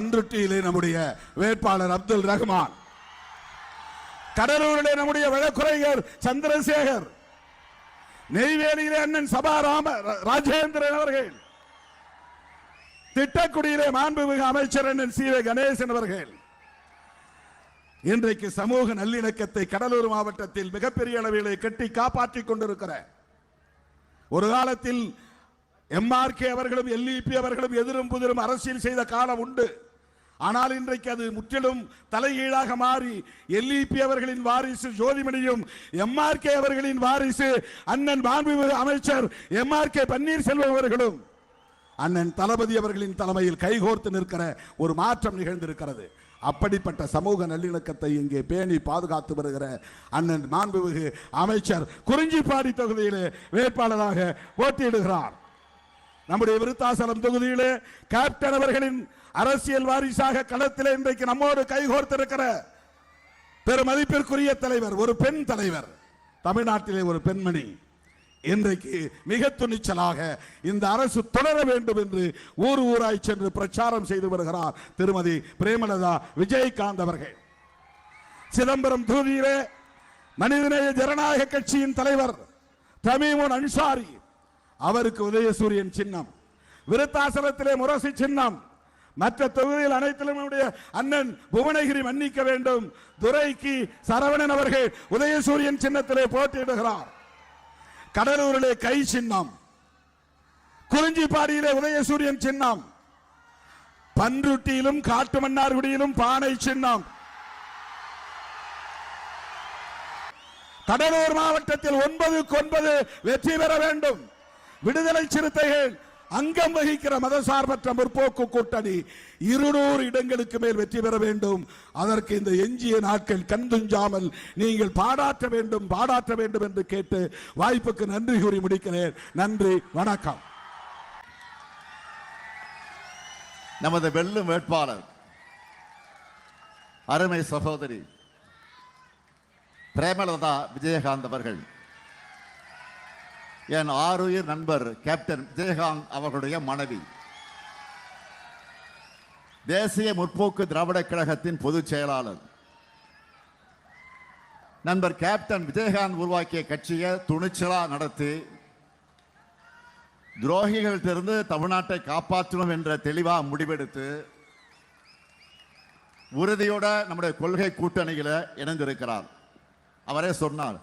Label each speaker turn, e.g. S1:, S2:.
S1: பண்ருட்டியிலே நம்முடைய வேட்பாளர் அப்துல் ரஹ்மான், கடலூரிலே நம்முடைய வழக்குரைஞர் சந்திரசேகர், நெய்வேலியிலே அண்ணன் சபா ராஜேந்திரன் அவர்கள், திட்டக்குடியிலே மாண்புமிகு அமைச்சர் அண்ணன் சி வே கணேசன் அவர்கள் இன்றைக்கு சமூக நல்லிணக்கத்தை கடலூர் மாவட்டத்தில் மிகப்பெரிய அளவிலே கட்டி காப்பாற்றிக் கொண்டிருக்கிற, ஒரு காலத்தில் எம்ஆர்கே அவர்களும் எல்இபி அவர்களும் எதிரும் புதிரும் அரசியல் செய்த காலம் உண்டு. ஆனால் இன்றைக்கு அது முற்றிலும் தலைகீழாக மாறி எல்இபி அவர்களின் வாரிசு ஜோதிமணியும் எம்ஆர்கே அவர்களின் வாரிசு அண்ணன் மாண்புமிகு அமைச்சர் எம்ஆர்கே பன்னீர்செல்வம் அவர்களும் அண்ணன் தளபதி அவர்களின் தலைமையில் கைகோர்த்து நிற்கிற ஒரு மாற்றம் நிகழ்ந்திருக்கிறது. அப்படிப்பட்ட சமூக நல்லிணக்கத்தை இங்கே பேணி பாதுகாத்து வருகிற அண்ணன் மாண்புமிகு அமைச்சர் குறிஞ்சிப்பாடி தொகுதியிலே வேட்பாளராக போட்டியிடுகிறார். நம்முடைய விருத்தாசலம் தொகுதியிலே கேப்டன் அவர்களின் அரசியல் வாரிசாக களத்திலே இன்றைக்கு நம்மோடு கைகோர்த்திருக்கிற பெருமதிப்பிற்குரிய தலைவர், ஒரு பெண் தலைவர், தமிழ்நாட்டிலே ஒரு பெண்மணி, இன்றைக்கு மிக துணிச்சலாக இந்த அரசு தொடர வேண்டும் என்று ஊர் ஊராய் சென்று பிரச்சாரம் செய்து வருகிறார் திருமதி பிரேமலதா விஜயகாந்த் அவர்கள். சிதம்பரம் தொகுதியிலே மனிதநேய ஜனநாயக கட்சியின் தலைவர் தமீமுன் அன்சாரி, அவருக்கு உதயசூரியன் சின்னம், விருத்தாசலத்திலே முரசு சின்னம், மற்ற தொகுதியில் அனைத்திலும் அண்ணன் புவனகிரி மன்னிக்க வேண்டும், துரைக்கு சரவணன் அவர்கள் உதயசூரியன் சின்னத்திலே போட்டியிடுகிறார். கடலூரிலே கை சின்னம், குறிஞ்சிப்பாடியிலே உதயசூரியன் சின்னம், பன்ருட்டியிலும் காட்டுமன்னார்குடியிலும் பானை சின்னம். கடலூர் மாவட்டத்தில் 9க்கு 9 வெற்றி பெற வேண்டும். விடுதலை சிறுத்தைகள் அங்கம் வகிக்கிற மதசார்பற்ற முற்போக்கு கூட்டணி 200 இடங்களுக்கு மேல் வெற்றி பெற வேண்டும். அதற்கு இந்த எஞ்சிய நாட்கள் கண்துஞ்சாமல் நீங்கள் பாடாற்ற வேண்டும் என்று கேட்டு வாய்ப்புக்கு நன்றி கூறி முடிக்கிறேன். நன்றி, வணக்கம்.
S2: நமது வெல்லும் வேட்பாளர் அருமை சகோதரி பிரேமலதா விஜயகாந்த் அவர்கள், என் ஆருயிர் நண்பர் கேப்டன் விஜயகாந்த் அவர்களுடைய மனைவி, தேசிய முற்போக்கு திராவிட கழகத்தின் பொதுச் செயலாளர், நண்பர் கேப்டன் விஜயகாந்த் உருவாக்கிய கட்சியை துணிச்சலா நடத்தி துரோகிகளிலிருந்து தமிழ்நாட்டை காப்பாற்றணும் என்ற தெளிவா முடிவெடுத்து உறுதியோட நம்முடைய கொள்கை கூட்டணியில இணைந்திருக்கிறார். அவரே சொன்னார்,